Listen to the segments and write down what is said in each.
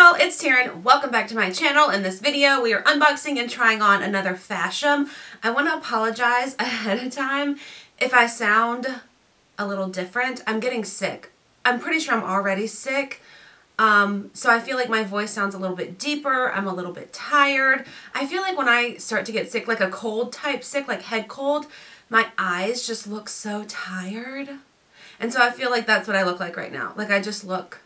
y'all, it's Taren. Welcome back to my channel. In this video, we are unboxing and trying on another FASHOM. I want to apologize ahead of time if I sound a little different. I'm getting sick. I'm pretty sure I'm already sick. So I feel like my voice sounds a little bit deeper. I'm a little bit tired. I feel like when I start to get sick, like a cold type sick, like head cold, my eyes just look so tired. And so I feel like that's what I look like right now. Like I just look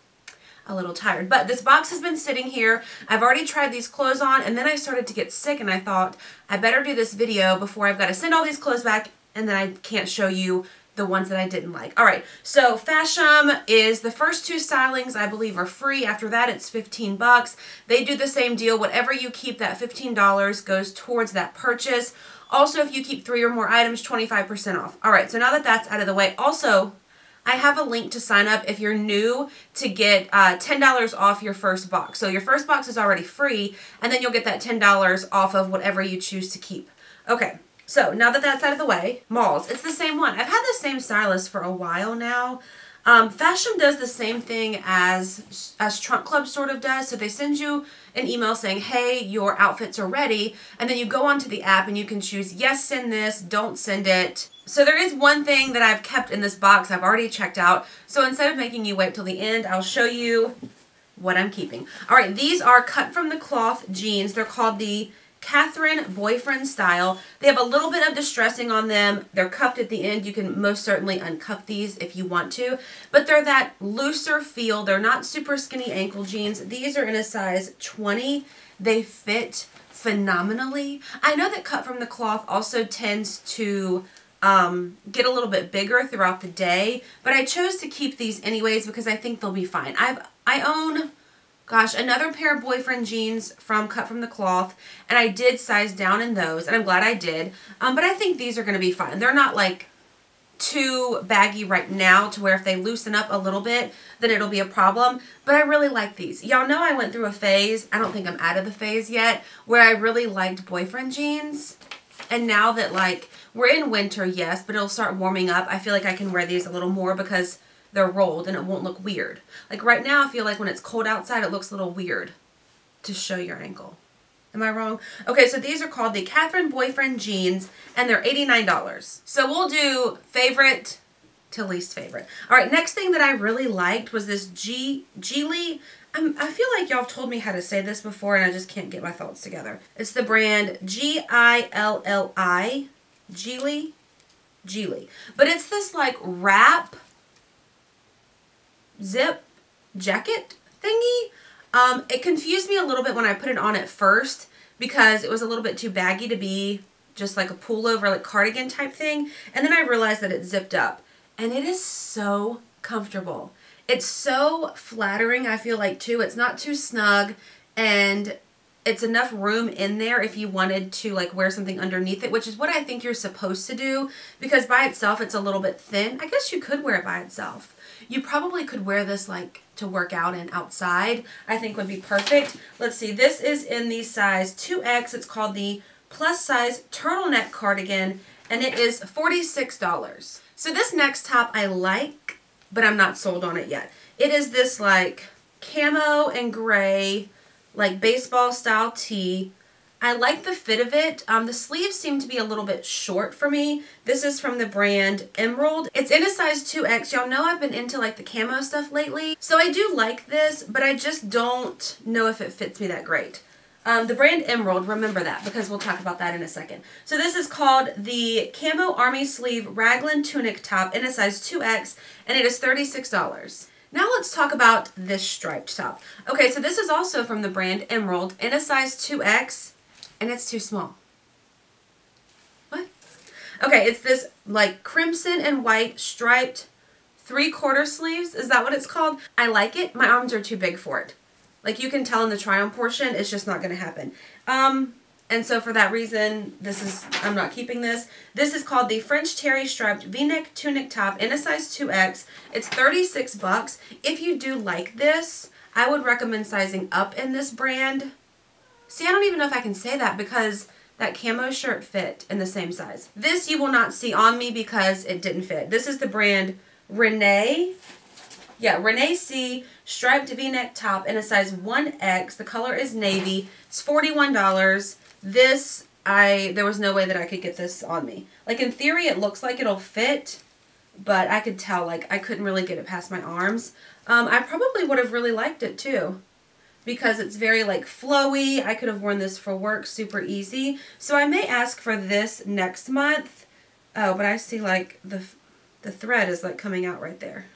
a little tired. But this box has been sitting here. I've already tried these clothes on, and then I started to get sick, and I thought I better do this video before I've got to send all these clothes back, and then I can't show you the ones that I didn't like. Alright, so FASHOM is the first two stylings I believe are free. After that it's 15 bucks. They do the same deal. Whatever you keep, that $15 goes towards that purchase. Also, if you keep 3 or more items, 25% off. Alright, so now that that's out of the way, also I have a link to sign up if you're new to get $10 off your first box. So your first box is already free, and then you'll get that $10 off of whatever you choose to keep. Okay, so now that that's out of the way, malls. It's the same one. I've had the same stylist for a while now. FASHOM does the same thing as Trunk Club sort of does. So they send you an email saying, hey, your outfits are ready. And then you go onto the app and you can choose, yes, send this, don't send it. So there is one thing that I've kept in this box I've already checked out. So instead of making you wait till the end, I'll show you what I'm keeping. All right, these are cut from the Kloth jeans. They're called the Taren boyfriend style. They have a little bit of distressing on them. They're cuffed at the end. You can most certainly uncuff these if you want to, but they're that looser feel. They're not super skinny ankle jeans. These are in a size 20. They fit phenomenally. I know that cut from the Kloth also tends to get a little bit bigger throughout the day, but I chose to keep these anyways because I think they'll be fine. I own, gosh, another pair of boyfriend jeans from Cut from the Kloth, and I did size down in those, and I'm glad I did. But I think these are going to be fine. They're not like too baggy right now to where if they loosen up a little bit, then it'll be a problem. But I really like these. Y'all know I went through a phase, I don't think I'm out of the phase yet, where I really liked boyfriend jeans. And now that like we're in winter, yes, but it'll start warming up, I feel like I can wear these a little more because they're rolled and it won't look weird. Like right now, I feel like when it's cold outside, it looks a little weird to show your ankle. Am I wrong? Okay, so these are called the Taren boyfriend jeans, and they're $89. So we'll do favorite to least favorite. All right, next thing that I really liked was this Gilli. I feel like y'all have told me how to say this before, and I just can't get my thoughts together. It's the brand Gilli, Gilli. But it's this like wrap zip jacket thingy. It confused me a little bit when I put it on at first because it was a little bit too baggy to be just like a pullover, like cardigan type thing. And then I realized that it zipped up, and it is so comfortable. It's so flattering, I feel like, too. It's not too snug, and it's enough room in there if you wanted to like wear something underneath it, which is what I think you're supposed to do, because by itself it's a little bit thin. I guess you could wear it by itself. You probably could wear this like to work out and outside. I think would be perfect. Let's see. This is in the size 2X. It's called the plus size turtleneck cardigan, and it is $46. So this next top I like, but I'm not sold on it yet. It is this like camo and gray, like baseball style tee. I like the fit of it. The sleeves seem to be a little bit short for me. This is from the brand Emerald. It's in a size 2X. Y'all know I've been into like the camo stuff lately. So I do like this, but I just don't know if it fits me that great. The brand Emerald, remember that because we'll talk about that in a second. So this is called the Camo Army Sleeve Raglan Tunic Top in a size 2X, and it is $36. Now let's talk about this striped top. Okay, so this is also from the brand Emerald in a size 2X, and it's too small. What? Okay, it's this like crimson and white striped 3/4 sleeves. Is that what it's called? I like it. My arms are too big for it. Like you can tell in the try-on portion, it's just not going to happen. And so for that reason, I'm not keeping this. This is called the French Terry Striped V-neck Tunic Top in a size 2X. It's $36. If you do like this, I would recommend sizing up in this brand. See, I don't even know if I can say that because that camo shirt fit in the same size. This you will not see on me because it didn't fit. This is the brand Renee. Yeah, Renee C. striped V-neck top in a size 1X. The color is navy. It's $41. This, there was no way that I could get this on me. Like, in theory, it looks like it'll fit, but I could tell, like, I couldn't really get it past my arms. I probably would have really liked it, too, because it's very, like, flowy. I could have worn this for work super easy. So I may ask for this next month. Oh, but I see, like, the thread is, like, coming out right there.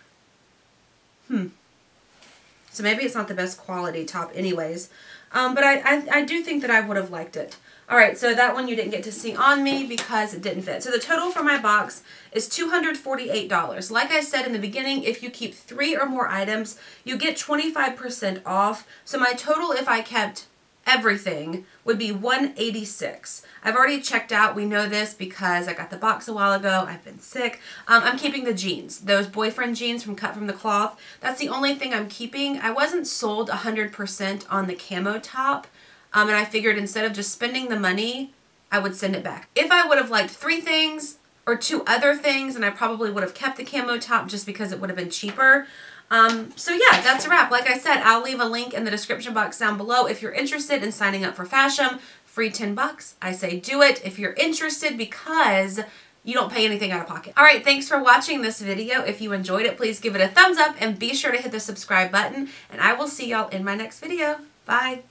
So maybe it's not the best quality top anyways. But I do think that I would have liked it. Alright, so that one you didn't get to see on me because it didn't fit. So the total for my box is $248. Like I said in the beginning, if you keep 3 or more items, you get 25% off. So my total, if I kept everything, would be $186. I've already checked out. We know this because I got the box a while ago. I've been sick. I'm keeping the jeans. Those boyfriend jeans cut from the Kloth. That's the only thing I'm keeping. I wasn't sold 100% on the camo top. And I figured instead of just spending the money, I would send it back. If I would have liked 3 things or 2 other things, and I probably would have kept the camo top just because it would have been cheaper. So yeah, that's a wrap. Like I said, I'll leave a link in the description box down below if you're interested in signing up for FASHOM. Free $10. I say do it if you're interested because you don't pay anything out of pocket. All right, thanks for watching this video. If you enjoyed it, please give it a thumbs up and be sure to hit the subscribe button. And I will see y'all in my next video. Bye.